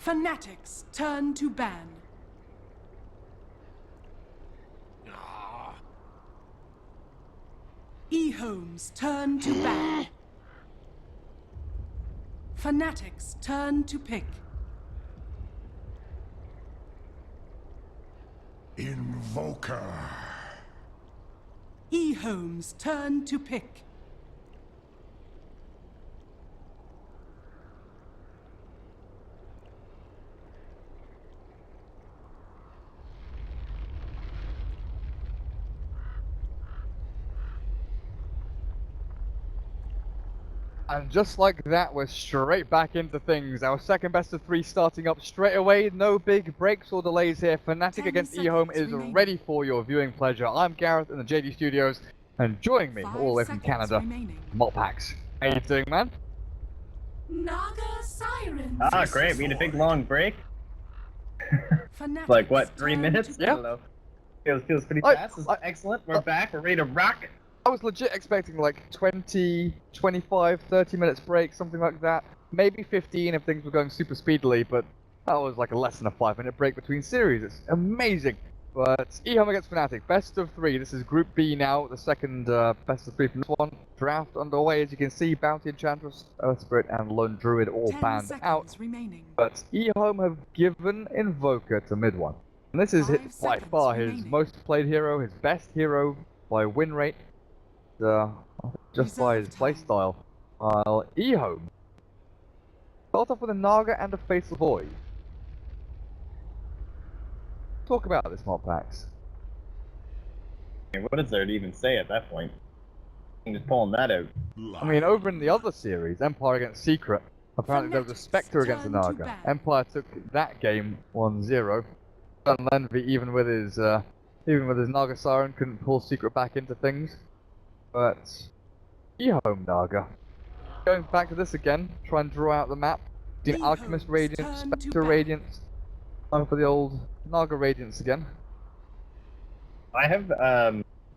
Fnatic's turn to ban. EHOME's turn to ban. Fnatic's turn to pick. Invoker. EHOME's turn to pick. And just like that, we're straight back into things. Our second best of three starting up straight away. No big breaks or delays here. Fnatic against EHOME is ready for your viewing pleasure. I'm Gareth in the JD Studios, and joining me all the way from Canada, Malpax. How you doing, man? Naga Sirens. Ah, great. We had a big long break. Like, what, 3 minutes? Yeah. I don't know. Feels pretty fast. This is excellent. We're back. We're ready to rock. I was legit expecting like 20, 25, 30 minutes break, something like that. Maybe 15 if things were going super speedily, but that was like a less than a 5-minute break between series. It's amazing. But EHOME against Fnatic, best of three. This is Group B now, the second best of three from this one. Draft underway, as you can see. Bounty Enchantress, Earth Spirit, and Lone Druid all banned out. But EHOME have given Invoker to mid one. And this is by far his most played hero, his best hero by win rate. Just by his playstyle. While EHOME start off with a Naga and a Faceless Void. Talk about this, Malpax. What is there to even say at that point? I'm just pulling that out. I mean, over in the other series, Empire against Secret, apparently there was a Spectre against a Naga. Empire took that game 1-0. And Envy, even with his Naga Siren, couldn't pull Secret back into things. But EHOME Naga. Going back to this again, try and draw out the map. Between Alchemist Radiance, Spectre Radiance. Time for the old Naga Radiance again. I have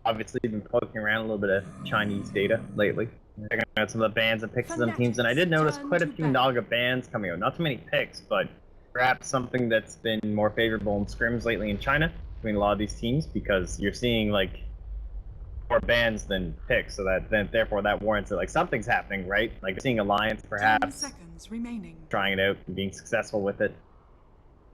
obviously been poking around a little bit of Chinese data lately. Checking out some of the bans and picks of some teams, and I did notice quite a few Naga bans coming out. Not too many picks, but perhaps something that's been more favorable in scrims lately in China between a lot of these teams, because you're seeing like more bans than picks, so that therefore that warrants that like something's happening, right? Like seeing Alliance perhaps trying it out and being successful with it.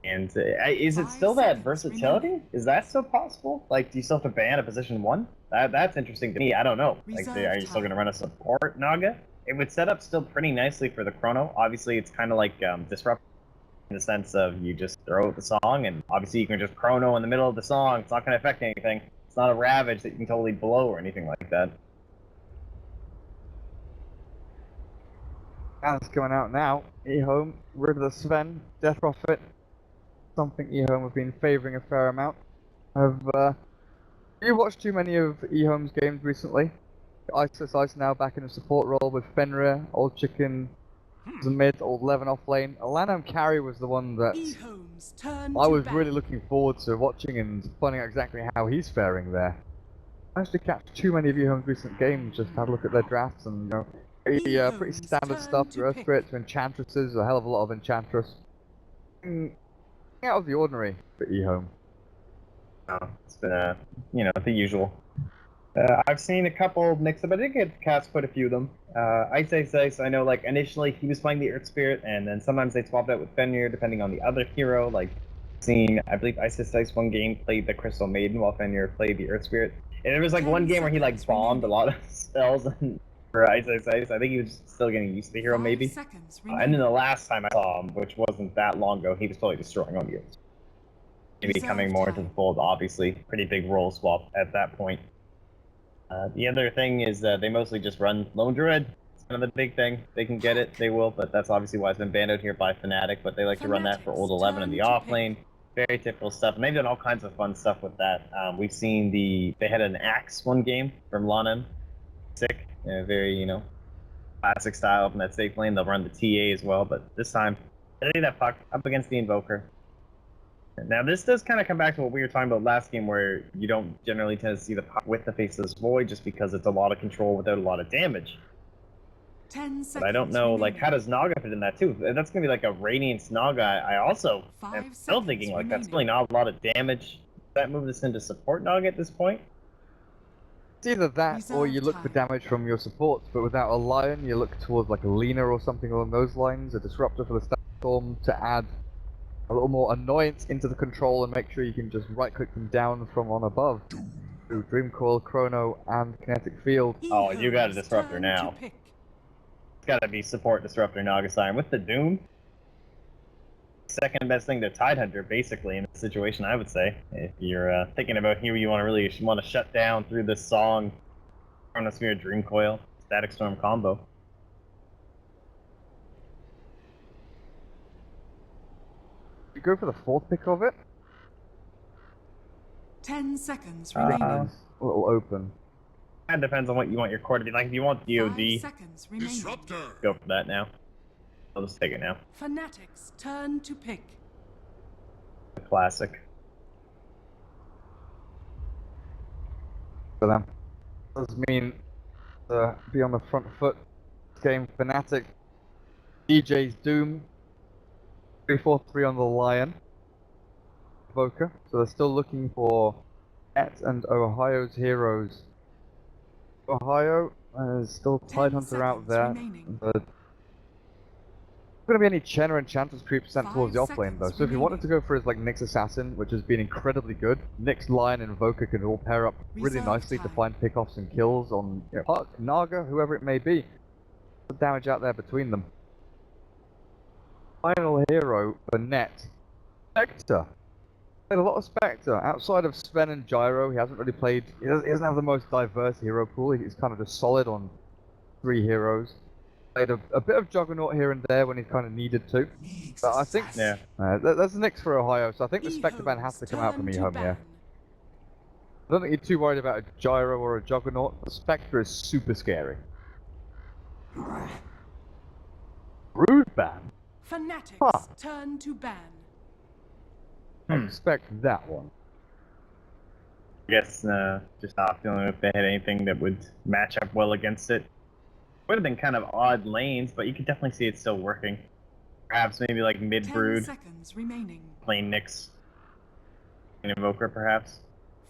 And is it still that versatility? Is that still possible? Like, do you still have to ban a position 1? That's interesting to me. I don't know. Like, are you still going to run a support Naga? It would set up still pretty nicely for the Chrono. Obviously, it's kind of like Disrupt in the sense of you just throw out the song, and obviously you can just Chrono in the middle of the song. It's not going to affect anything. It's not a Ravage that you can totally blow or anything like that. That's coming out now. EHOME, rid of the Sven, Death Prophet. Something EHOME have been favouring a fair amount. Have you watched too many of EHOME's games recently? Ice now back in a support role with Fenrir, Old Chicken, the mid, Old Levin off lane. Alanum Carry was the one that I was really looking forward to watching and finding out exactly how he's faring there. I managed to catch too many of EHOME's recent games, just had a look at their drafts and, you know, pretty standard stuff. Earth Spirit to Enchantresses, a hell of a lot of Enchantress. Out of the ordinary for EHOME. Oh, it's been the usual. I've seen a couple mix up. I did get cast quite a few of them. Ice, I know, like, initially he was playing the Earth Spirit, and then sometimes they swapped out with Fenrir depending on the other hero. Like, I believe Ice one game played the Crystal Maiden while Fenrir played the Earth Spirit. And there was like one game where he like bombed a lot of spells for Ice. I think he was still getting used to the hero maybe. And then the last time I saw him, which wasn't that long ago, he was totally destroying all the Earth. Maybe coming more into the fold, obviously. Pretty big role swap at that point. The other thing is they mostly just run Lone Druid. It's kind of the big thing. They can get it, they will, but that's obviously why it's been banned out here by Fnatic, but they like to run that for Old 11 in the off lane. Very typical stuff, and they've done all kinds of fun stuff with that. We've seen they had an Axe one game from Lanem. Sick. Very, classic style up in that safe lane. They'll run the TA as well, but this time, they leave that puck up against the Invoker. Now, this does kind of come back to what we were talking about last game, where you don't generally tend to see the puck with the Faceless Void just because it's a lot of control without a lot of damage. 10 seconds But I don't know, like, remaining. how does Naga fit in that too? If that's gonna be like a Radiance Naga, I also 5 am still seconds thinking like that's remaining. really not a lot of damage. Does that move this into support Naga at this point? It's either that or you Reserve look for time. damage from your supports, but without a Lion, you look towards like a Lina or something along those lines, a Disruptor for the Storm to add a little more annoyance into the control and make sure you can just right-click them down from on above. Through Dreamcoil, Chrono, and Kinetic Field. Oh, you got a EHOME's Disruptor turn now. to pick. It's gotta be support Disruptor Naga Siren with the Doom. Second best thing to Tidehunter, basically, in this situation, I would say. If you're thinking about who you really want to shut down through this song, Chronosphere, Dreamcoil, Static Storm combo. You go for the fourth pick of it? 10 seconds remaining. It's a little open. That depends on what you want your core to be like. If you want 5 DOD, seconds remaining. Disruptor. go for that now. I'll just take it now. Fnatic's turn to pick. The classic. For them. Does mean be on the front foot. This game, Fnatic, DJ's Doom, 3-4-3 on the Lion, Evoker. So they're still looking for Et and Ohio's heroes. Ohio is still 10 Tidehunter out seconds there. remaining. But going to be any Chen or Enchantress creep sent 5 towards the offlane though. seconds So if you wanted to remaining. go for his like Nyx Assassin, which has been incredibly good, Nyx Lion and Invoker can all pair up really Reserve nicely to time. find pickoffs and kills on Puck, Naga, whoever it may be. The damage out there between them. Final hero for Net, Spectre. Played a lot of Spectre. Outside of Sven and Gyro, he hasn't really played. He doesn't have the most diverse hero pool. He's kind of just solid on 3 heroes. Played a bit of Juggernaut here and there when he kind of needed to. But I think Yeah. that's Nyx for Ohio, so I think the Spectre ban has to come out from EHOME's EHOME, turn yeah. to ban. I don't think you're too worried about a Gyro or a Juggernaut. The Spectre is super scary. Brood ban? Fnatic's Huh. turn to ban. I expect that one. I guess just not feeling if they had anything that would match up well against it. Would have been kind of odd lanes, but you could definitely see it still working. Perhaps maybe like 10 mid-brood, seconds remaining. plain Nyx, an Invoker perhaps.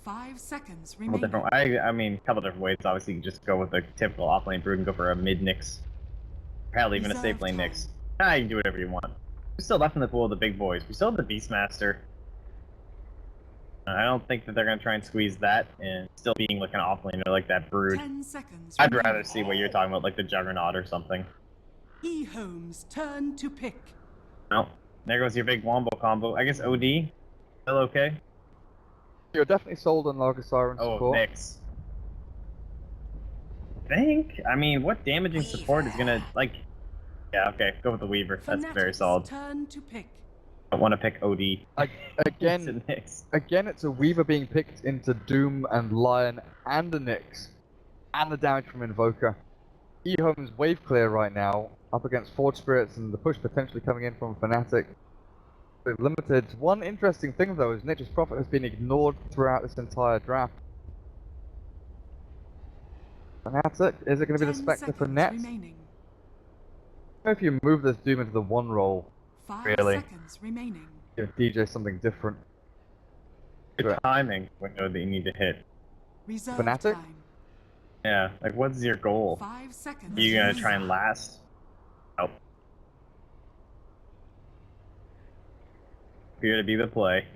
5 seconds A couple remaining. different, I mean, a couple different ways. Obviously, you can just go with a typical off-lane brood and go for a mid-Nyx. Probably even a safe Reserve lane time. Nyx. You can do whatever you want. We're still left in the pool of the big boys. We still have the Beastmaster. I don't think that they're going to try and squeeze that and still being like an off-laner like that brood. 10 seconds I'd remaining. rather see what you're talking about, like the Juggernaut or something. EHOME's turn to pick. No. There goes your big Wombo combo. I guess OD? Still okay? You're definitely sold on Naga Siren Oh, support. Nyx. I mean, what damaging support is gonna, like... Yeah, okay, go with the Weaver. That's very Fnatic's solid. turn to pick. I don't want to pick OD. Again, It's a Nyx. Again, it's a Weaver being picked into Doom and Lion and a Nyx. And the damage from Invoker. EHOME's wave clear right now, up against Forge Spirits and the push potentially coming in from Fnatic. With limited. One interesting thing though is Nature's Prophet has been ignored throughout this entire draft. Fnatic, is it going to be the 10 Spectre for seconds Net? remaining. If you move this Doom into the 1 roll, 5 Really? seconds remaining. give DJ something different. Good Right. timing window that you need to hit. Reserve Fnatic? time. Yeah, like what's your goal? 5 seconds. Are you gonna remaining. try and last? Oh. Appear to be the play.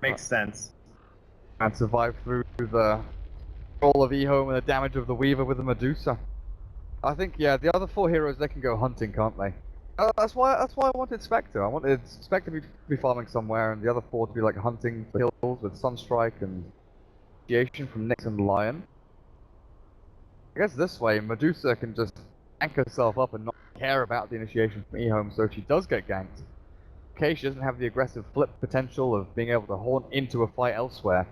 Makes sense. And survive through the roll of EHOME and the damage of the Weaver with the Medusa. I think, yeah, the other 4 heroes, they can go hunting, can't they? That's why I wanted Spectre. I wanted Spectre to be farming somewhere, and the other 4 to be like hunting for kills with Sunstrike and Initiation from Nyx and Lion. I guess this way, Medusa can just tank herself up and not care about the initiation from EHOME, so if she does get ganked, okay, she doesn't have the aggressive flip potential of being able to haunt into a fight elsewhere.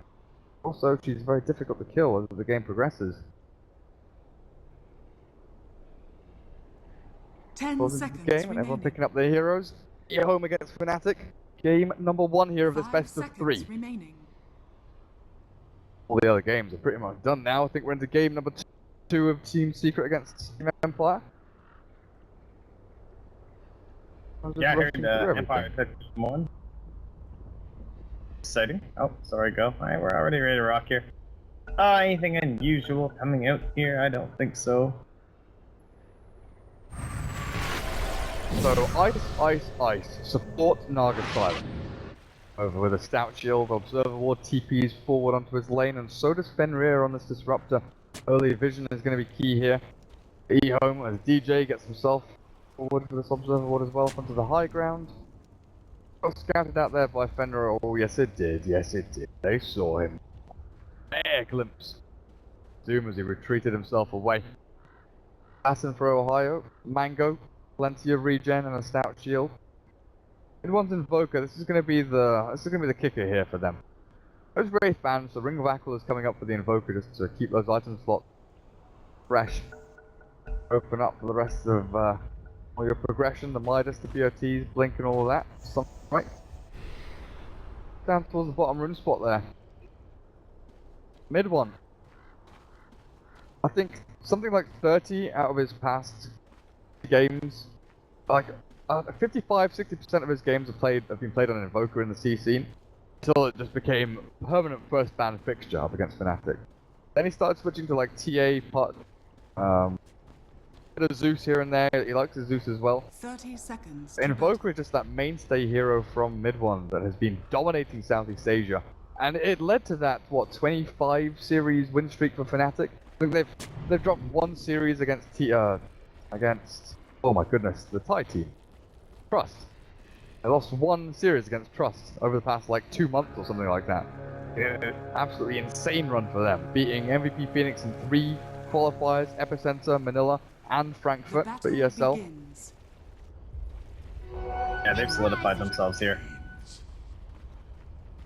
Also, she's very difficult to kill as the game progresses. 10 Close into seconds the game, and remaining. everyone picking up their heroes. EHOME against Fnatic. Game number 1 here of this 5 best of seconds 3. remaining. All the other games are pretty much done now. I think we're into game number 2. 2 of Team Secret against Team Empire. Yeah, I heard Empire took one. Exciting. Oh, sorry, go. Alright, we're already ready to rock here. Anything unusual coming out here? I don't think so. So, ice. Support Naga Silent. Over with a stout shield, Observer Ward TPs forward onto his lane, and so does Fenrir on this Disruptor. Early vision is going to be key here. EHOME as DJ gets himself forward for this Observer Ward as well, onto the high ground. Got scouted out there by Fenrir. Oh, yes it did. They saw him. Bare glimpse. Doom as he retreated himself away. Assassin for Ohio. Mango. Plenty of regen and a stout shield. It wants Invoker. This is going to be the kicker here for them. Those Wraith bans, the Ring of Aquila is coming up for the Invoker just to keep those item slots fresh. Open up for the rest of all your progression, the Midas, the BOTs, Blink and all of that. Something right down towards the bottom rune spot there. Mid one. I think something like 30 out of his past games, like 55-60% of his games have been played on Invoker in the C scene, until it just became a permanent first ban fixture up against Fnatic. Then he started switching to like TA part, bit of Zeus here and there. He likes his Zeus as well. 30 seconds. Invoker is just that mainstay hero from mid one that has been dominating Southeast Asia, and it led to that 25 series win streak for Fnatic. I think they've dropped one series against oh my goodness, the Thai team, Trust. They lost one series against Trust over the past like 2 months or something like that. Absolutely insane run for them, beating MVP Phoenix in 3 qualifiers: Epicenter, Manila, and Frankfurt for ESL. Begins. Yeah, they've solidified themselves here.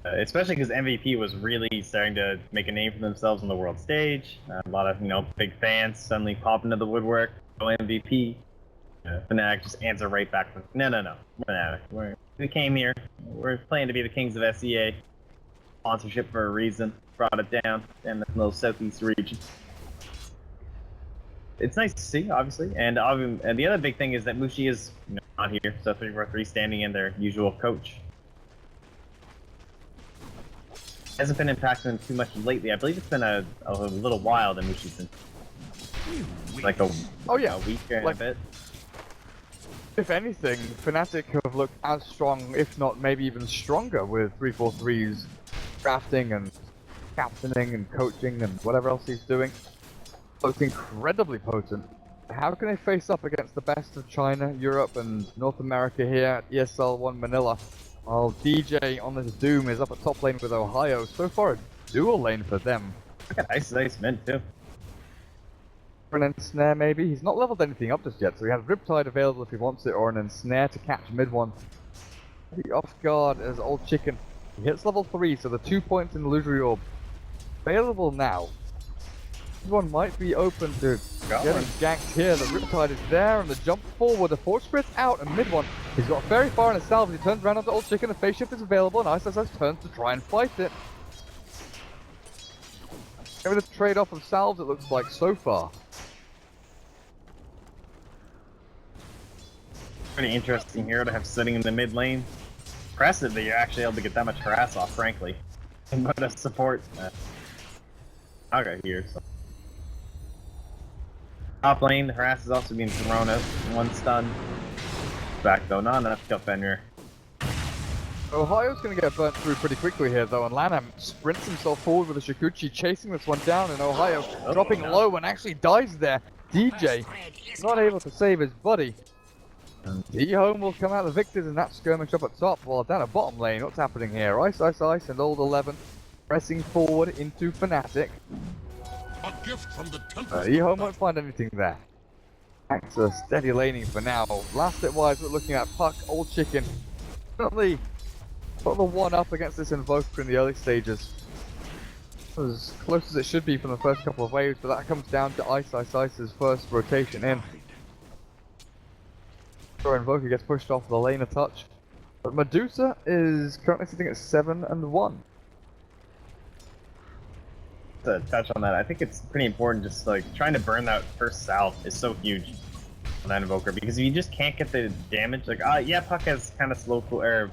Especially because MVP was really starting to make a name for themselves on the world stage. A lot of, big fans suddenly pop into the woodwork. Go MVP. Fnatic just answer right back with, no. Fnatic. We came here. We're playing to be the kings of SEA. Sponsorship for a reason. Brought it down in the little southeast region. It's nice to see, obviously. And the other big thing is that Mushi is not here. So 3-4-3 standing in their usual coach. Hasn't been impacting them too much lately. I believe it's been a little while that Mushi's been like a week and a bit. If anything, Fnatic have looked as strong, if not maybe even stronger, with 343's drafting and captaining and coaching and whatever else he's doing. Looks incredibly potent. How can they face up against the best of China, Europe, and North America here at ESL One Manila? While DJ on this Doom is up at top lane with Ohio. So far a dual lane for them. Look at Ice Mint too. For an ensnare maybe. He's not leveled anything up just yet, so he has Riptide available if he wants it, or an ensnare to catch mid one. The off guard as Old Chicken. He hits level 3, so the 2 points in Illusory Orb available now. This one might be open to getting ganked here. The Riptide is there, and the jump forward, the Force Spirit's out, and mid one. He's got very far in his salve. He turns around onto Old Chicken, the phase shift is available, and ISS turns to try and fight it. Maybe the trade-off of salves, it looks like so far. Pretty interesting hero to have sitting in the mid lane. Impressive that you're actually able to get that much harass off, frankly. But a support Naga here. So. Top lane, the harass is also being thrown out. 1 stun. Back though, not enough to kill Fenrir. Ohio's going to get burnt through pretty quickly here though, and Lanham sprints himself forward with a Shikuchi, chasing this one down, and Ohio dropping low and actually dies there. DJ not able to save his buddy. EHOME will come out the victors in that skirmish up at top, while down at bottom lane, what's happening here? Ice, and Old 11 pressing forward into Fnatic. A gift from the temple. EHOME won't find anything there. Back to steady laning for now. Last hit wise, we're looking at Puck, Old Chicken. Definitely got the one up against this Invoker in the early stages. As close as it should be from the first couple of waves, but that comes down to Ice's first rotation in. Sure, Invoker gets pushed off the lane a touch. But Medusa is currently sitting at 7-1. To touch on that, I think it's pretty important. Just like trying to burn that first salve is so huge on that invoker, because if you just can't get the damage, like yeah, Puck has kind of slow cool or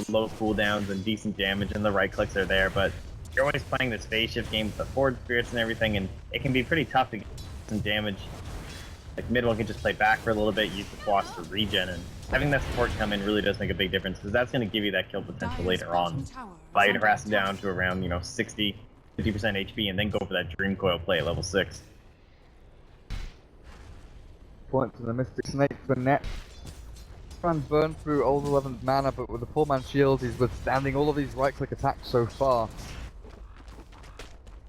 low cooldowns and decent damage, and the right clicks are there, but you're always playing this phase shift game with the forward spirits and everything, and it can be pretty tough to get some damage. Like mid one can just play back for a little bit, use the quads for regen, and having that support come in really does make a big difference, because that's going to give you that kill potential later on. Allow you to harass them down to around 60-50% HP, and then go for that Dream Coil play at level 6. Point to the Mystic Snake for net. Try and burn through old 11's mana, but with the 4-man shield, he's withstanding all of these right-click attacks so far.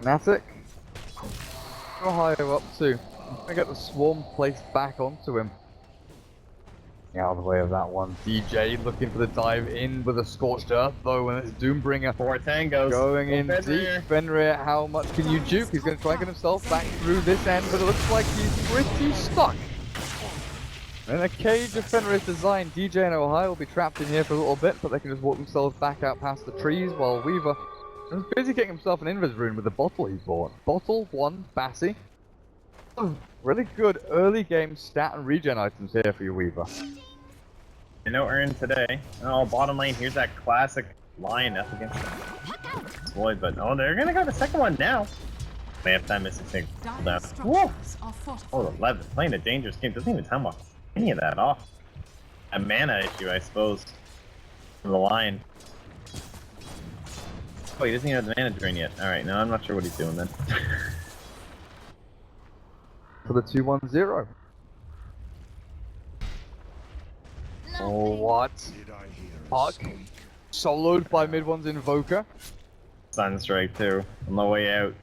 Fnatic. How high are up to? I'm gonna get the swarm placed back onto him. Out of the way of that one. DJ looking for the dive in with a Scorched Earth, though, when it's Doombringer. 4 tangos. Going in deep. Fenrir, how much can you juke? He's going to try and get himself back through this end, but it looks like he's pretty stuck. In a cage of Fenrir's design, DJ and Ohio will be trapped in here for a little bit, but they can just walk themselves back out past the trees, while Weaver is busy getting himself an invis rune with the bottle he's bought. Bottle, 1, Bassi. Oh, really good early game stat and regen items here for you, Weaver. No earn today. Oh, bottom lane, here's that classic line up against Void, but oh, they're gonna go the second one now. They have time missing thing. Whoa! Oh, 11. Playing a dangerous game. Doesn't even time off any of that off. A mana issue, I suppose. From the line. Oh, he doesn't even have the mana drain yet. Alright, no, I'm not sure what he's doing then. For the 2-1-0. Oh, what? Puck. Soloed by mid one's Invoker. Sunstrike too, on the way out.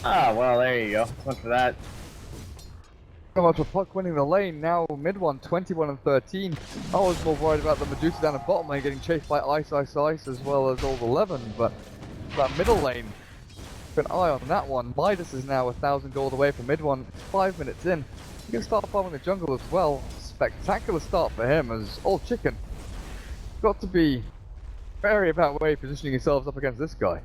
Ah, well, there you go. So much for that. So much for Puck winning the lane. Now mid one, 21 and 13. I was more worried about the Medusa down the bottom lane getting chased by Ice as well as all 11, but that middle lane, keep an eye on that one. Midas is now 1,000 gold away from mid one. It's 5 minutes in. He can start farming the jungle as well. Spectacular start for him as Old Chicken. Got to be wary about where you're positioning yourselves up against this guy.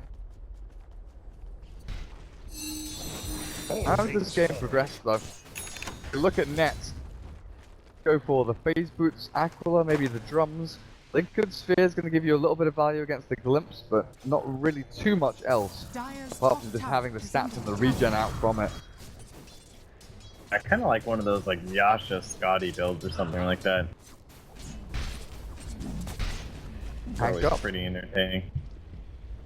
How does this game progress though? You look at nets. Go for the phase boots, Aquila, maybe the drums. Liquid Sphere is going to give you a little bit of value against the glimpse, but not really too much else. Apart from just having the stats and the regen out from it. I kind of like one of those like Yasha Scotty builds or something like that. Tank up. Pretty entertaining.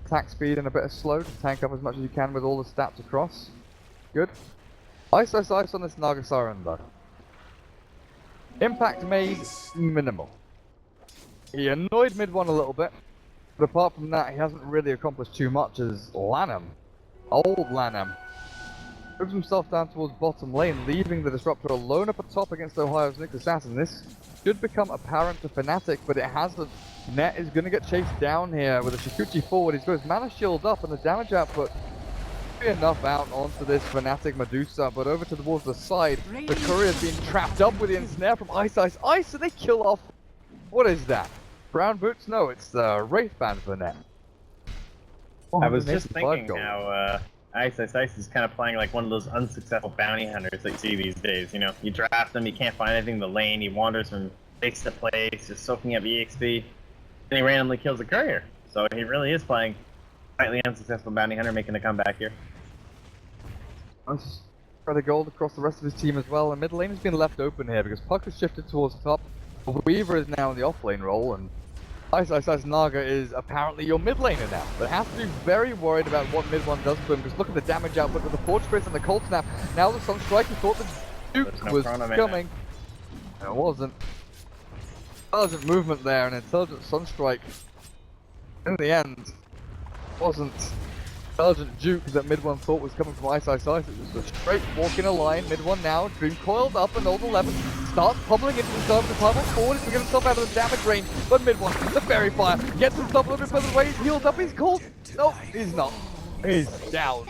Attack speed and a bit of slow to tank up as much as you can with all the stats across. Good. Ice on this Naga Siren though. Impact made minimal. He annoyed mid one a little bit, but apart from that, he hasn't really accomplished too much as Lanham. Old Lanham. Moves himself down towards bottom lane, leaving the Disruptor alone up atop against Ohio's Nick Assassin. This should become apparent to Fnatic, but it hasn't. Net is going to get chased down here with a Shikuchi forward. He's got his mana shield up, and the damage output be enough out onto this Fnatic Medusa, but over towards the side, the courier's being trapped up with the ensnare from Ice, so they kill off. What is that? Brown boots? No, it's the Wraith Band for Net. I was just thinking how Ice is kind of playing like one of those unsuccessful bounty hunters that you see these days. You know, you draft him, he can't find anything in the lane, he wanders from place to place, just soaking up EXP, and he randomly kills a courier. So he really is playing slightly unsuccessful bounty hunter, making a comeback here. Nice. Try the gold across the rest of his team as well, and mid lane has been left open here because Puck has shifted towards top. Weaver is now in the off lane role, and Ice Naga is apparently your mid laner now. But have to be very worried about what mid one does to him, because look at the damage output with the Forge Spirits and the Cold Snap. Now the Sunstrike, he thought the Duke was coming. It wasn't. Intelligent movement there, and intelligent Sunstrike. In the end, wasn't intelligent Duke that mid one thought was coming from Ice. It was a straight walk in a line. Mid one now, Dream coiled up, and old 11 starts pummeling into himself. The time forward to get himself out of the damage range. But mid one, the Fairy Fire gets himself a little bit further away. He's healed up. He's cold. Nope, he's not. is down.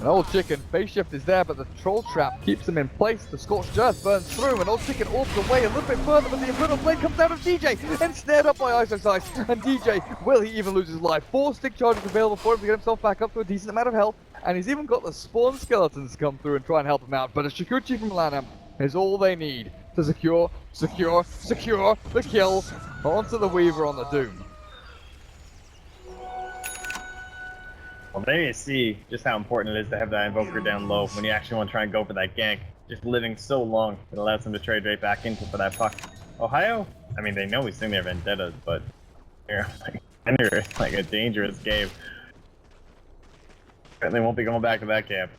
An old chicken, phase shift is there, but the troll trap keeps him in place. The scorched earth burns through, and old chicken orbs away a little bit further, but the infernal blade comes out of DJ and snared up by Ice. And DJ, will he even lose his life? 4 stick charges available for him to get himself back up to a decent amount of health, and he's even got the spawn skeletons come through and try and help him out. But a Shikuchi from Lanham is all they need to secure the kill onto the Weaver on the Doom. Well, there you see just how important it is to have that Invoker down low when you actually want to try and go for that gank. Just living so long, it allows them to trade right back into for that puck. Ohio? I mean, they know he's sitting there vendettas, but they're like a dangerous game. Certainly won't be going back to that camp.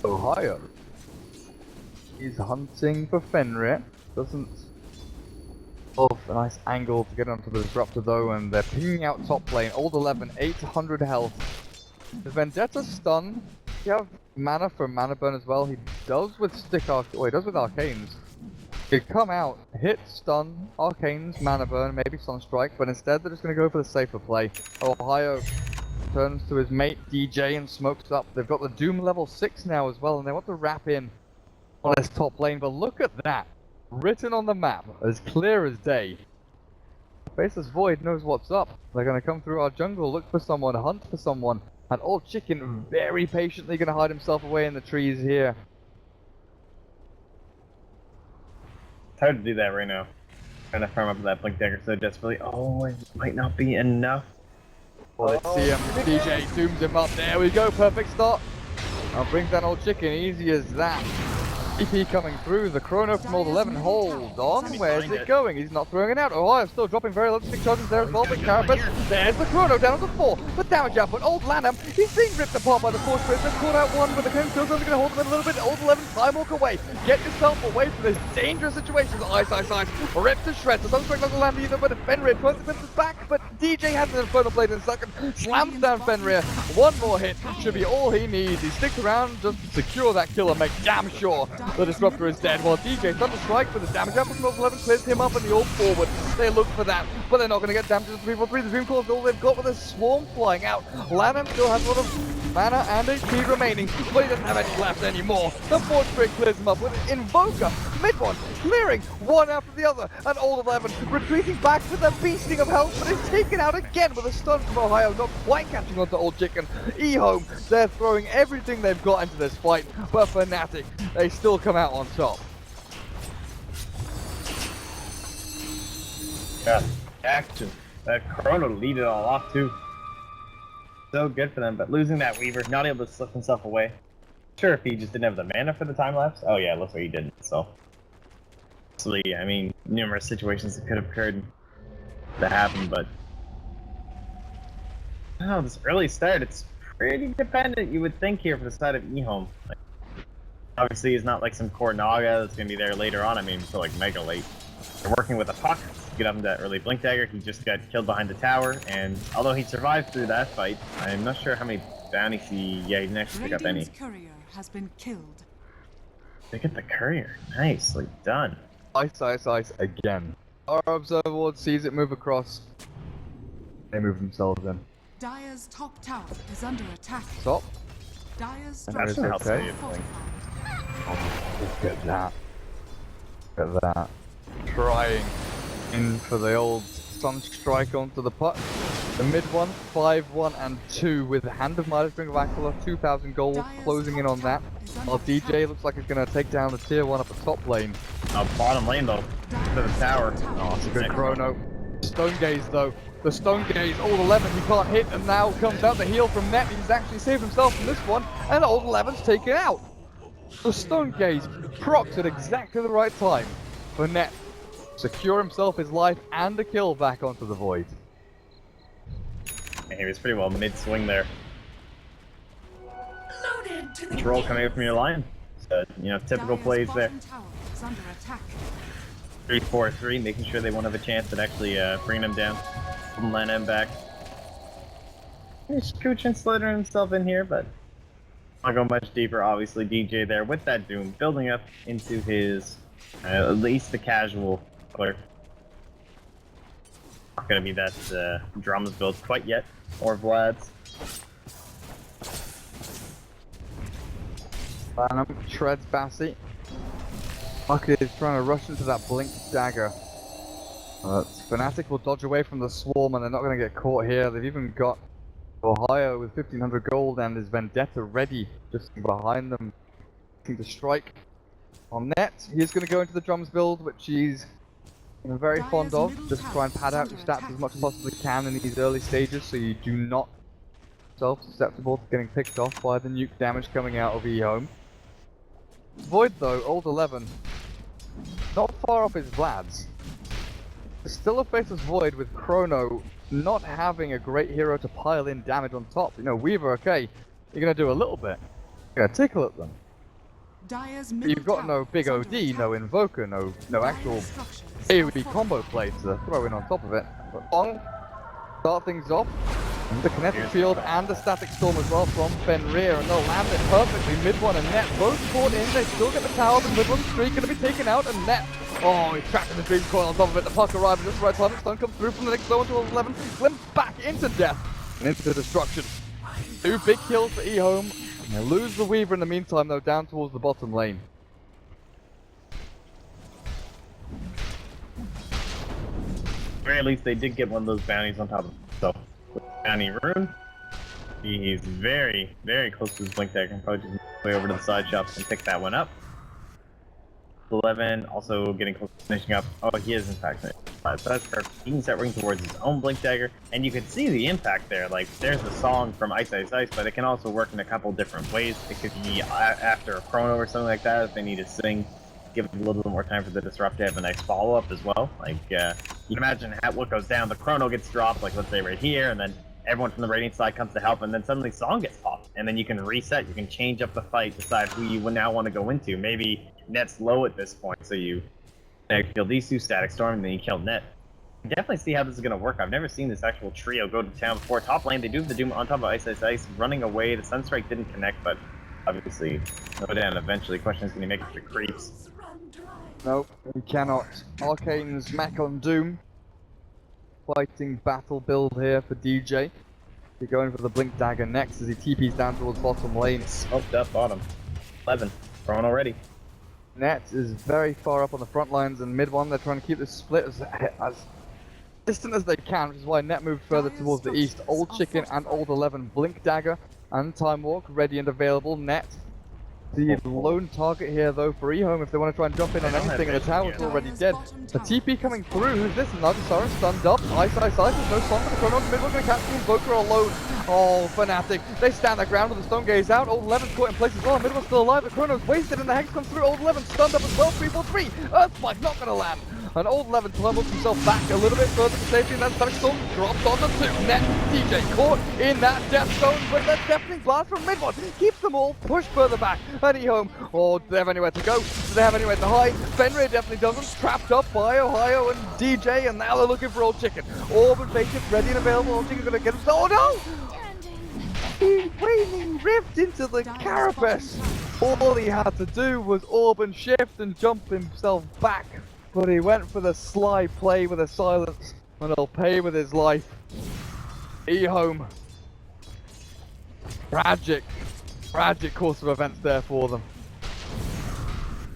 Ohio. He's hunting for Fenrir. Doesn't have a nice angle to get onto the disruptor though, and they're pinging out top lane. Old 11, 800 health. The Vendetta stun. You have mana for mana burn as well. He does with he does with arcanes. He'd come out, hit stun, arcanes, mana burn, maybe sunstrike, but instead they're just going to go for the safer play. Ohio turns to his mate DJ and smokes up. They've got the Doom level 6 now as well, and they want to wrap in on this top lane, but look at that. Written on the map, as clear as day. Faceless Void knows what's up. They're going to come through our jungle, look for someone, hunt for someone. And Old Chicken very patiently going to hide himself away in the trees here. It's hard to do that right now. Trying to farm up that Blink Dagger so desperately. Oh, it might not be enough. Well, let's see him. DJ zooms him up. There we go. Perfect start. I'll bring down Old Chicken. Easy as that. EP coming through. The chrono from Old 11 holds on. Where's it going? He's not throwing it out. Ohio still dropping very low stick charges there as well. But Carapace, there's the chrono down to 4. But damage output. Old Lanham, he's being ripped apart by the Force Spirit. Just caught out one, but the Cone Kills are going to hold him in a little bit. Old 11, time walk away. Get yourself away from this dangerous situation. Ice. Ripped to shreds. The Sunstrike doesn't land either, but Fenrir tries to flip this back. But DJ has an Infernal Blade in a second. Slams down Fenrir. One more hit should be all he needs. He sticks around just to secure that kill and make damn sure the Disruptor is dead. While DJ Thunderstrike with the damage up from 11 clears him up and the all forward. They look for that, but they're not going to get damage to the 3-4-3. The Dream Core is all they've got with a swarm flying out. Lanham still has a lot of mana and HP remaining, but he doesn't have any left anymore. The Force Spirit clears him up with an Invoker. Mid one, clearing one after the other. And Old 11 retreating back with a beasting of health, but is taken out again with a stun from Ohio, not quite catching on to Old Chicken. EHOME, they're throwing everything they've got into this fight, but Fnatic, they still come out on top. Yeah, action. That chrono to lead it all off too. So good for them, but losing that Weaver, not able to slip himself away. Sure, if he just didn't have the mana for the time lapse. Oh yeah, it looks like he didn't. So, I mean, numerous situations that could have occurred to happen, but oh, this early start, it's pretty dependent. You would think here for the side of EHOME. Like, obviously, he's not like some core Naga that's gonna be there later on. I mean, until like mega late. They're working with a puck to get up into that early Blink Dagger. He just got killed behind the tower, and although he survived through that fight, I'm not sure how many bounties he didn't actually pick up any. Radiant's courier has been killed. They get the courier. Nicely done. Ice again. Our observer ward sees it move across. They move themselves in. Dire's top tower is under attack. Stop. Dire's That is structures okay. are fortified. Look at that. Look at that. Trying in for the old Sunstrike onto the puck. The mid one, 5-1 and 2 with the Hand of Midas, Ring of Aquila, 2,000 gold, closing in on that. While DJ looks like he's going to take down the tier 1 up the top lane. Bottom lane though, to the tower. Oh, it's a good chrono. Stone Gaze though. The Stone Gaze, Old 11 he can't hit, and now comes out the heal from Net. He's actually saved himself from this one, and Old 11's taken out. The Stone Gaze procs at exactly the right time for Net. Secure himself his life and a kill back onto the Void. He was pretty well mid-swing there. Control coming up from your line. So, you know, typical Dire's plays there. bottom tower is under attack. 3-4-3, making sure they won't have a chance at actually bringing him down. From Lanham back. He's Kuchin slithering himself in here, but not going much deeper. Obviously, DJ there with that Doom, building up into his, at least the casual player. Not gonna be that drums build quite yet, or Vlad's. Phantom shreds Bassi. Bucket is trying to rush into that blink dagger. Fnatic will dodge away from the swarm and they're not going to get caught here. They've even got Ohio with 1500 gold and his Vendetta ready just behind them, looking to strike on net. He is going to go into the drums build, which he's very fond of. Just try and pad out your stats as much as possibly can in these early stages so you do not self-susceptible to getting picked off by the nuke damage coming out of EHOME. Void though, old 11, not far off his Vlad's. Still a faceless Void with Chrono not having a great hero to pile in damage on top. You know, Weaver, okay, you're going to do a little bit. You're going to tickle at them. Dire's But you've got no big OD, no Invoker, no actual AoE combo play to throw in on top of it. But Long, start things off. And the kinetic field and the static storm as well from Fenrir, and they'll land it perfectly. Mid one and Net both caught in. They still get the tower, but mid one's streak going to be taken out, and Net, oh, he's trapped in the dream coil on top of it. The puck arrives at just the right time. The stone comes through from the next low into 11, glimpsed back into death and into destruction. 2 big kills for EHOME. They lose the Weaver in the meantime, though, down towards the bottom lane. Or at least they did get one of those bounties on top of himself. Bounty rune. He's very, very close to his blink dagger. Can probably just way over to the side shops and pick that one up. 11 also getting close to finishing up. Oh, he is in fact finished. So that's perfect. He can start working towards his own blink dagger, and you can see the impact there. Like, there's a song from Ice Ice Ice, but it can also work in a couple different ways. It could be after a chrono or something like that if they need to sing. Give it a little bit more time for the disrupt to have a nice follow-up as well. Like, you can imagine what goes down. The chrono gets dropped, like let's say right here, and then everyone from the Radiant side comes to help, and then suddenly song gets popped, and then you can reset. You can change up the fight, decide who you now want to go into. Maybe Net's low at this point, so you kill these 2 static storm, and then you kill Net. You definitely see how this is going to work. I've never seen this actual trio go to town before. Top lane, they do have the Doom on top of Ice Ice Ice, running away. The Sunstrike didn't connect, but obviously go down eventually. The question is, can he make it to creeps? Nope, he cannot. Arcane's Mac on Doom. Fighting battle build here for DJ. He's going for the Blink Dagger next as he TP's down towards bottom lane. Smoked up bottom. 11. Thrown already. Net is very far up on the front lines, and mid one they're trying to keep this split as distant as they can, which is why Net moved further towards the east. Old Chicken and Old 11 Blink Dagger and Time Walk ready and available. Net the lone target here though for EHOME if they want to try and jump in on anything, and the tower's already dead. The TP coming through, who's this? Another Siren stunned up. Ice Ice Ice, there's no song for the Chrono. Mid one's going to catch the Invoker alone. Oh, Fnatic. They stand their ground with the Stone Gaze out. Old 11's caught in place as well. Mid one's still alive. The Chrono's wasted and the Hex comes through. Old 11 stunned up as well. 3-4-3. Earthspike not going to land. And Old 11 tumbles himself back a little bit further to safety, and then Static Storm drops on the 2. Net DJ caught in that Death Zone, but the Deafening Blast from mid one keeps them all pushed further back. And EHOME, oh, do they have anywhere to go? Do they have anywhere to hide? Fenrir definitely doesn't. Trapped up by Ohio and DJ, and now they're looking for Old Chicken. Orb and Bacon ready and available. Old Chicken gonna get him. Oh no! He wailing ripped into the carapace. All he had to do was orb and shift and jump himself back. But he went for the sly play with a silence, and he'll pay with his life. EHOME. Tragic course of events there for them.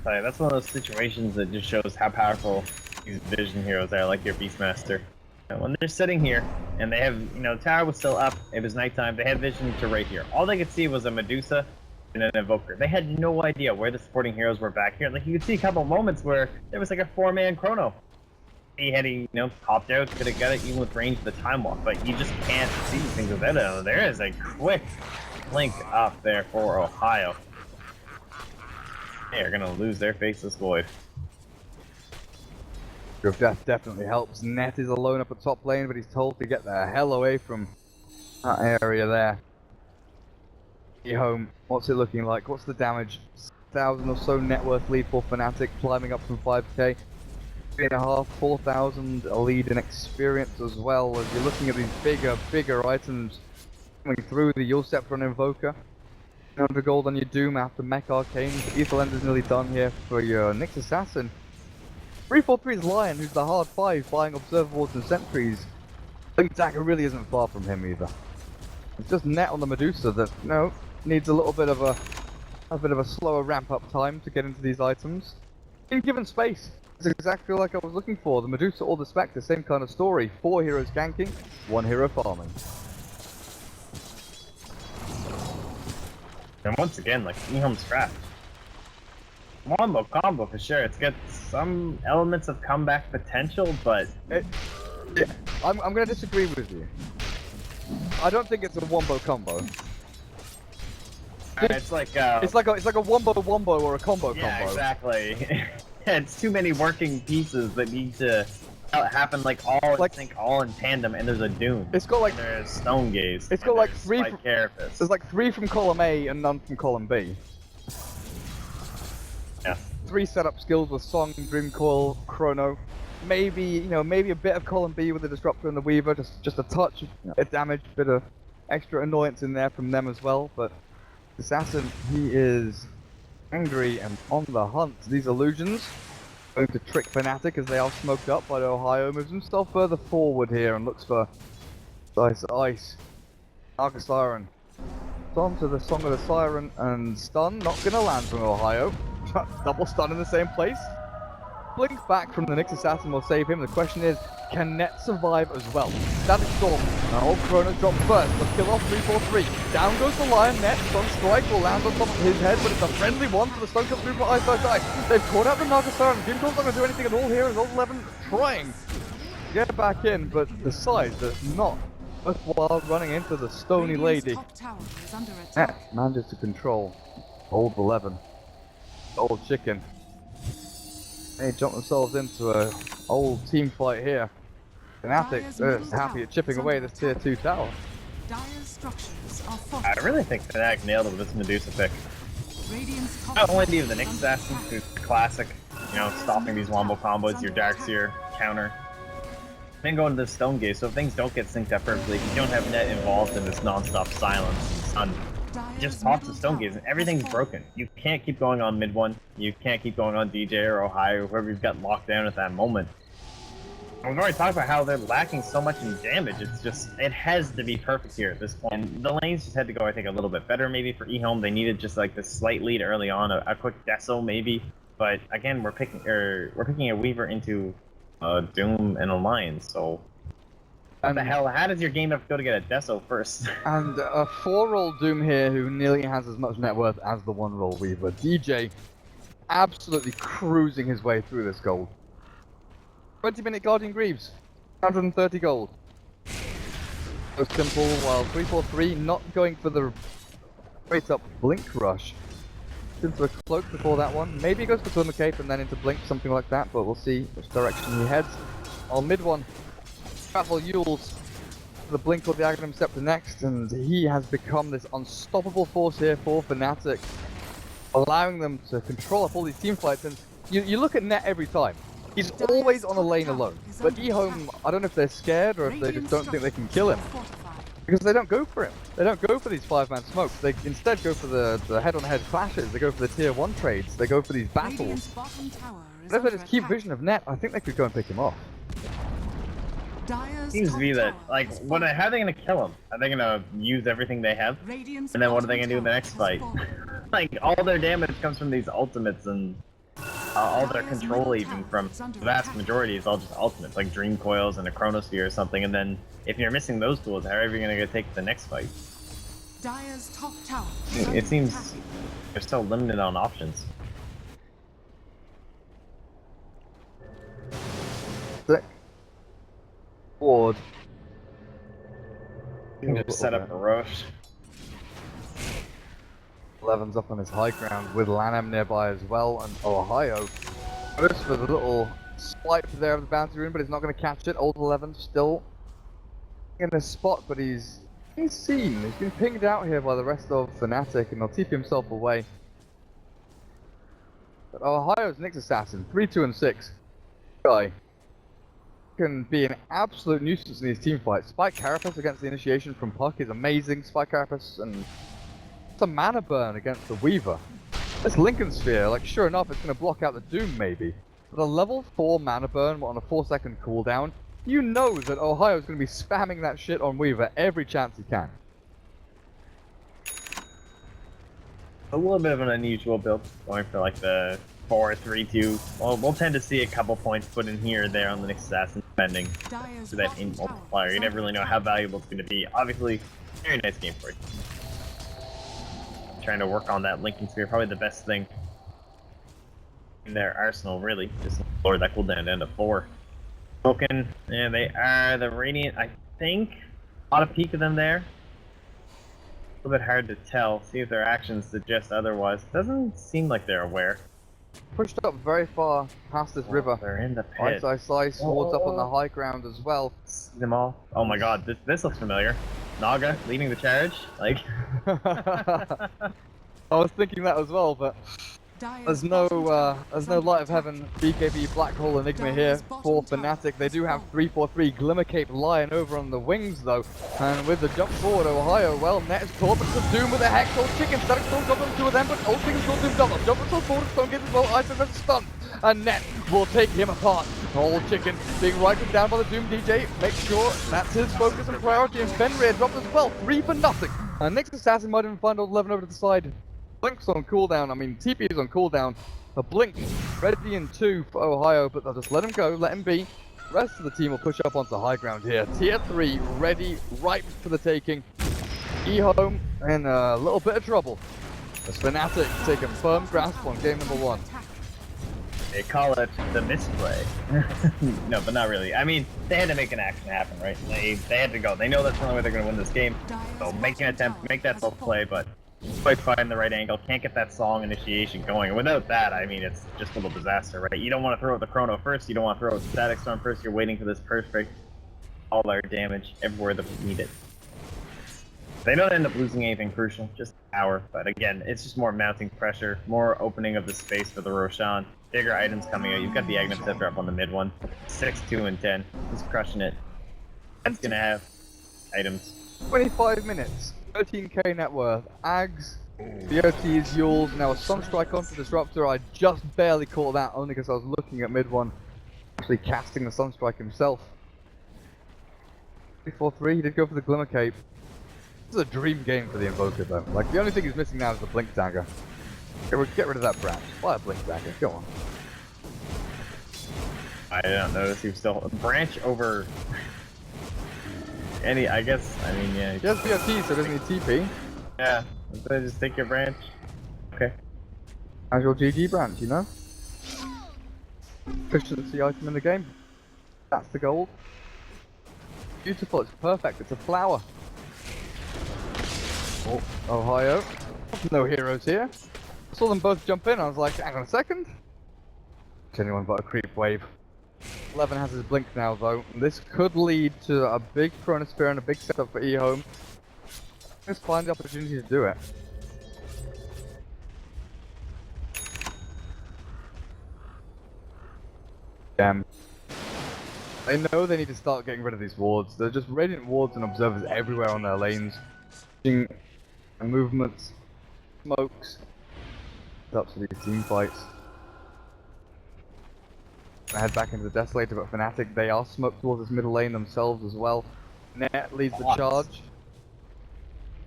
That's one of those situations that just shows how powerful these vision heroes are, like your Beastmaster. When they're sitting here, and they have, the tower was still up, it was nighttime, they had vision to right here. All they could see was a Medusa and an Invoker. They had no idea where the supporting heroes were back here. Like, you could see a couple moments where there was like a 4-man Chrono. He had, popped out, could have got it even with range of the Time Walk, but you just can't see things without it. There is a quick link up there for Ohio. They are gonna lose their Faceless Void. Grove Death definitely helps. Net is alone up at top lane, but he's told to get the hell away from that area there. EHOME, what's it looking like? What's the damage? 1,000 or so net worth lead for Fnatic, climbing up from 5k. 3.5, 4,000 a lead in experience as well, as you're looking at these bigger items coming through. The Yule Scepter and Invoker. 100 gold on your Doom after Mech Arcane. The Ether Lens is nearly done here for your Nyx Assassin. 343's Lion, who's the hard 5 buying observer wards and sentries. I think Dagger really isn't far from him either. It's just Net on the Medusa that, you know, needs a little bit of a slower ramp up time to get into these items. In given space, it's exactly like I was looking for. The Medusa or the Spectre, same kind of story. 4 heroes ganking, 1 hero farming. And once again, like EHOME's trapped. Wombo combo for sure. It's got some elements of comeback potential, but Yeah, I'm gonna disagree with you. I don't think it's a wombo combo. it's like It's like a wombo or a combo yeah, combo. exactly. It's too many working pieces that need to happen like all Like- in sync, all in tandem, and there's a Doom. It's got like There's Stone Gaze. It's and got like there's 3 Spike Carapace. there's like 3 from column A and none from column B. Yeah. 3 setup skills with Song, Dream Coil, Chrono. Maybe, you know, maybe a bit of column B with the Disruptor and the Weaver, just a touch of damage, bit of extra annoyance in there from them as well. But Assassin, he is angry and on the hunt. These illusions going to trick Fnatic as they are smoked up by the Ohio. Moves himself further forward here and looks for Ice. Arca Siren. On to the Song of the Siren and stun, not gonna land from Ohio. Double stun in the same place. Blink back from the Nyx Assassin will save him. The question is, can Net survive as well? Static Storm. Now Chrono drops first. Let's kill off 343. Down goes the Lion. Net. Stun Strike will land on top of his head, but it's a friendly one for the Stone Cup through for Ice. They've caught out the Naga Siren. Gimdol's not going to do anything at all here as Old 11 trying to get back in, but decides that it's not worthwhile running into the Stony Radiant's Lady. top tower is under Net attack. manages to control Old 11. Old Chicken. They jump themselves into a old team fight here. Fnatic is happy at chipping away this tier 2 tower. Dire's structures are I fortified. really think Fnatic nailed it with this Medusa pick. Radiant's top Not only tower do you have the is Nyx under Assassin, attack. who's classic, you know, stopping these wombo combos, your Darkseer counter. Then go into the Stone Gaze, so if things don't get synced up perfectly, you don't have Net involved in this non-stop silence. Dire's Just pops the middle Stone tower Gaze and has everything's fallen. broken. You can't keep going on mid one. You can't keep going on DJ or Ohio, whoever you've got locked down at that moment. We've already talked about how they're lacking so much in damage. It's just, it has to be perfect here at this point. And the lanes just had to go, I think, a little bit better maybe for EHOME. They needed just like this slight lead early on, a quick Deso maybe. But again, we're picking a Weaver into Doom and a Lion, so what the hell? How does your game have to go to get a Deso first? And a 4-roll Doom here who nearly has as much net worth as the 1-roll Weaver. DJ absolutely cruising his way through this gold. 20-minute Guardian Greaves, 130 gold. So simple, while 343 not going for the straight up Blink Rush. Into a Cloak before that one. Maybe he goes for Glimmer Cape and then into Blink, something like that, but we'll see which direction he heads. I'll mid one. Travel Yules, the Blink or the Aghanim Scepter next, and he has become this unstoppable force here for Fnatic, allowing them to control up all these team fights. And you look at Net every time, he's always on a lane alone. But EHOME, I don't know if they're scared or if they just don't think they can kill him, because they don't go for him. They don't go for these 5-man smokes. They instead go for the head-on-head clashes. They go for the tier 1 trades. They go for these battles. And if they just keep vision of Net, I think they could go and pick him off. Seems to be that, like, how are they gonna kill him? Are they gonna use everything they have? And then what are they gonna do in the next fight? Like, all their damage comes from these ultimates, and all their control even from the vast majority is all just ultimates, like Dream Coils and a Chronosphere or something, and then if you're missing those tools, how are you gonna go take the next fight? Dire's top tower is It under seems attack. they're so limited on options. Sick. Ward. You can just set up a rush. 11's up on his high ground with Lanham nearby as well, and Ohio goes for the little swipe there of the bounty rune, but he's not going to catch it. Old 11 still in a spot, but he's seen. He's been pinged out here by the rest of Fnatic, and he'll TP himself away. But Ohio's Nyx Assassin, 3, 2, and 6. Guy can be an absolute nuisance in these team fights. Spike Carapace against the initiation from Puck is amazing. Spike Carapace and a mana burn against the Weaver. This Lincoln Sphere, like, sure enough, it's going to block out the Doom, maybe. With a level 4 mana burn on a 4-second cooldown, you know that Ohio's going to be spamming that shit on Weaver every chance he can. A little bit of an unusual build, going for like the 4-3-2. Well, we'll tend to see a couple points put in here or there on the next assassin, depending Dire's to that bottom in tower multiplier. is You never under really know how valuable it's going to be. Obviously, very nice game for you. Trying to work on that Lincoln Spear, probably the best thing in their arsenal, really. Just lower that cooldown down to 4. Spoken, and they are the Radiant, I think. A lot of peek of them there. A little bit hard to tell. See if their actions suggest otherwise. Doesn't seem like they're aware. Pushed up very far past this river. They're in the pit. Slice swords up on the high ground as well. See them all. Oh my god, this looks familiar. Naga leading the charge. Like. I was thinking that as well, but there's no light of heaven BKB Black Hole Enigma here for Fnatic. They do have 3-4-3 Glimmer Cape lying over on the wings though, and with the jump forward, Ohio, well, Net is caught, but it's Doom with a Hex Old Chicken. Static Storm got them 2 of them, but Old Chicken still Doom double. Jump forward, Stone gets as well, Ice has a stun, and Net will take him apart. Old Chicken being rifled down by the Doom DJ. Make sure that's his focus and priority, and Fenrir dropped as well, 3 for nothing. And next assassin might even find Old 11 over to the side. Blink's on cooldown, I mean TP is on cooldown. A Blink, ready in 2 for Ohio, but they'll just let him go, let him be. The rest of the team will push up onto high ground here. Tier 3, ready, ripe for the taking. EHOME in a little bit of trouble, as Fnatic take a firm grasp on game number 1. They call it the misplay. No, but not really. I mean, they had to make an action happen, right? They had to go. They know that's the only way they're going to win this game. So make an attempt, make that self play, but quite find the right angle. Can't get that song initiation going. And without that, I mean, it's just a little disaster, right? You don't want to throw out the Chrono first. You don't want to throw out the Static Storm first. You're waiting for this perfect all-out damage everywhere that we need it. They don't end up losing anything crucial, just power. But again, it's just more mounting pressure, more opening of the space for the Roshan. Bigger items coming out. You've got the Aghanim Scepter up on the mid one. 6, 2, and 10. He's crushing it. It's gonna have items. 25 minutes, 13k net worth, Ags, the OT is Yules, now a Sunstrike onto Disruptor. I just barely caught that, only because I was looking at mid one, actually casting the Sunstrike himself. 3-4-3, he did go for the Glimmer Cape. This is a dream game for the Invoker though. Like, the only thing he's missing now is the Blink Dagger. Get rid of that branch. Why a Blink Dagger? Go on. I don't notice he was still branch over any. I guess. I mean, yeah. He has BOT, so doesn't need TP. Yeah. So just take your branch. Okay. As your GG branch, you know. Efficiency item in the game. That's the gold. Beautiful. It's perfect. It's a flower. Oh, Ohio. No heroes here. I saw them both jump in. I was like, hang on a second. It's anyone but a creep wave. 11 has his blink now though. This could lead to a big Chronosphere and a big setup for EHOME. Just find the opportunity to do it. Damn. They know they need to start getting rid of these wards. They're just radiant wards and observers everywhere on their lanes. Movements, smokes, up to these team fights. I head back into the Desolator, but Fnatic, they are smoked towards this middle lane themselves as well. Net leads the charge.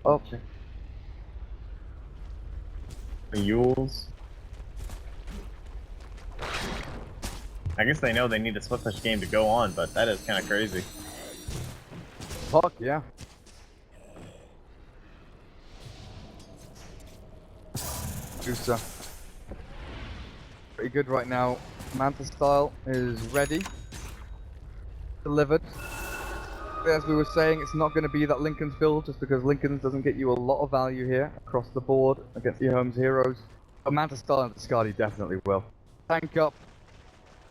Oh. The Yules. I guess they know they need a split push game to go on, but that is kind of crazy. Fuck yeah. Juicer. Pretty good right now. Manta style is ready. Delivered. As we were saying, it's not going to be that Lincoln's build, just because Lincoln's doesn't get you a lot of value here across the board against EHOME's heroes. But Manta style and Discardy definitely will. Tank up,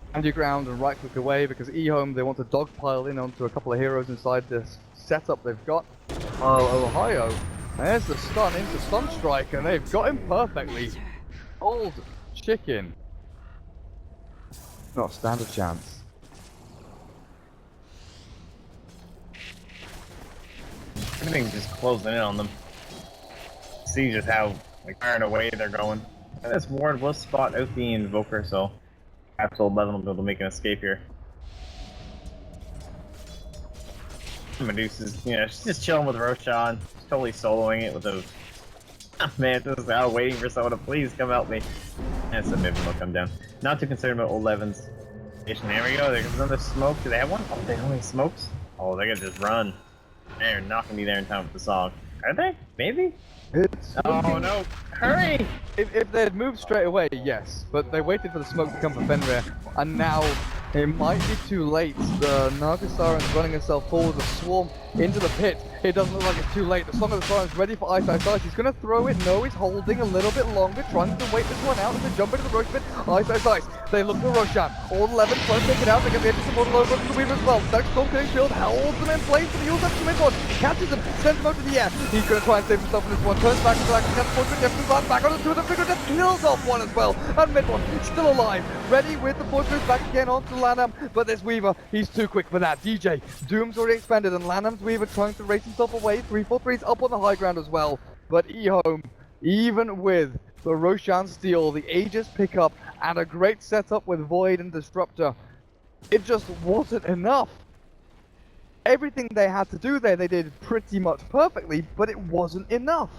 stand your ground and right click away, because EHOME, they want to dogpile in onto a couple of heroes inside this setup they've got. Oh, Ohio. There's the stun into Sunstrike, and they've got him perfectly. Old chicken. Not stand a chance. Everything's just closing in on them. See just how like far and away they're going. And this ward will spot out the Invoker, so Absolute 11 will be able to make an escape here. Medusa's, she's just chilling with Roshan. She's totally soloing it with those. Man, this is out waiting for someone to please come help me. And so maybe they'll come down. Not too concerned about 11's. There we go. There comes another smoke. Do they have one? Oh, they don't have smokes? Oh, they're gonna just run. They're not gonna be there in time for the song. Are they? Maybe? It's Oh no! Hurry! If they had moved straight away, yes, but they waited for the smoke to come from Fenrir, and now it might be too late. The Nagasaren's running herself forward, the swarm into the pit. It doesn't look like it's too late. The Song of the Siren's ready for Ice Ice Ice. He's gonna throw it. No, he's holding a little bit longer, trying to wait this one out as they jump into the Roche pit. Ice Ice Ice. They look for Roshan. All 11 trying to take it out. They get the edge of the model over to the Weaver as well. Static Storm getting shield, holds them in place, but he also has to mid one. Catches him, sends him out to the air. He's gonna try and save himself in this one. Turns back into the action, gets fortune, gets his back on the two of them. Figure Death kills off one as well. And mid one, still alive. Ready with the fortune back again onto Lanham. But this Weaver, he's too quick for that. DJ, Doom's already expanded, and Lanham's Weaver trying to race himself away. 3-4-3's up on the high ground as well. But EHOME, even with the Roshan steal, the Aegis pickup, and a great setup with Void and Disruptor, it just wasn't enough. Everything they had to do there, they did pretty much perfectly, but it wasn't enough.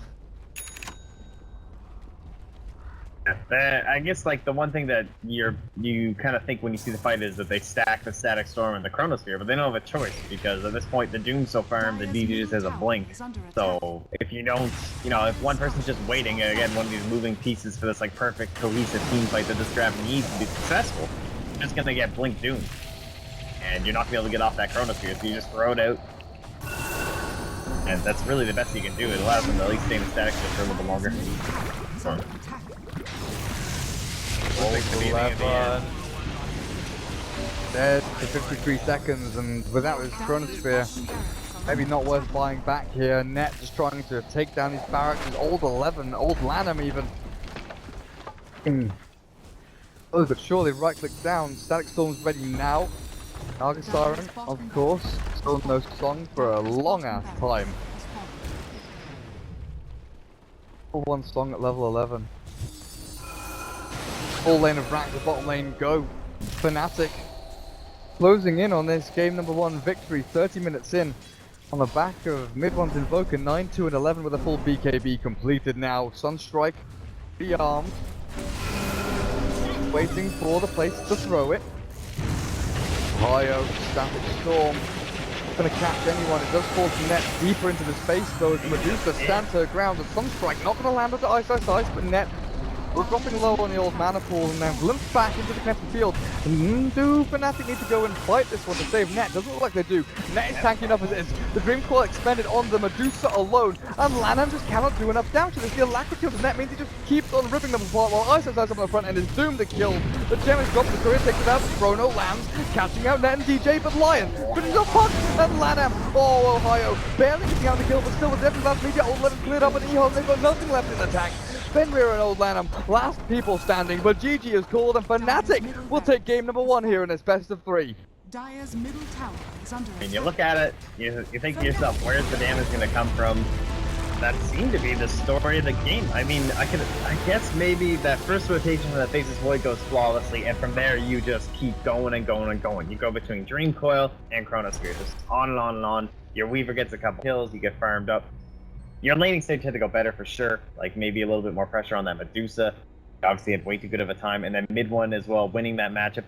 I guess like the one thing that you kind of think when you see the fight is that they stack the Static Storm and the Chronosphere, but they don't have a choice because at this point the Doom's so firm, the DG just has a blink. So if you don't, if one person's just waiting, again, one of these moving pieces for this like perfect cohesive team fight that this draft needs to be successful, you're just gonna get blink Doom, and you're not gonna be able to get off that Chronosphere, so you just throw it out. And that's really the best you can do. It allows them to at least stay in the Static Shift for a little bit longer. So. 11. Dead for 53 seconds, and without his Chronosphere, maybe not worth buying back here. Net just trying to take down these barracks. His old 11, old Lanham even. Oh, but surely right click down. Static Storm's ready now. Naga Siren, of course. Still no song for a long ass time. One song at level 11. Full lane of Rack, the bottom lane go. Fnatic closing in on this game number 1 victory, 30 minutes in. On the back of mid one's Invoker, 9-2 and 11 with a full BKB completed now. Sunstrike, rearmed, waiting for the place to throw it. Ohio, Static Storm, gonna catch anyone. It does force Net deeper into the space though as Medusa stands her ground. And Sunstrike not gonna land onto Ice Ice Ice, but Net, we're dropping low on the old mana pool and then limps back into the connected field. Do Fnatic need to go and fight this one to save Net? Doesn't look like they do. Net is tanking up as it is. The Dream Coil expended on the Medusa alone, and Lanham just cannot do enough damage. This the lack of kills. Net means he just keeps on ripping them apart while Ice Ice Ice up on the front end is doomed to kill. The gem is dropped, the courier takes it out, the Chrono lands, catching out Net and DJ, but Lion finishes off Puck, and Lanham, oh Ohio, barely getting out the kill, but still with Devon's last media, Old Lanham cleared up, and EHOME, they've got nothing left in the tank. Fenrir and Old Lanham, last people standing, but GG is called, and Fnatic will take game number 1 here in this best of 3. Dire's middle tower is under I mean, you look at it, you think to yourself, where's the damage going to come from? That seemed to be the story of the game. I mean, I guess maybe that first rotation when that Faceless Void goes flawlessly, and from there you just keep going and going and going. You go between Dream Coil and Chronosphere, just on and on and on. Your Weaver gets a couple kills, you get farmed up. Your laning stage had to go better for sure, like maybe a little bit more pressure on that Medusa. Obviously had way too good of a time, and then mid one as well, winning that matchup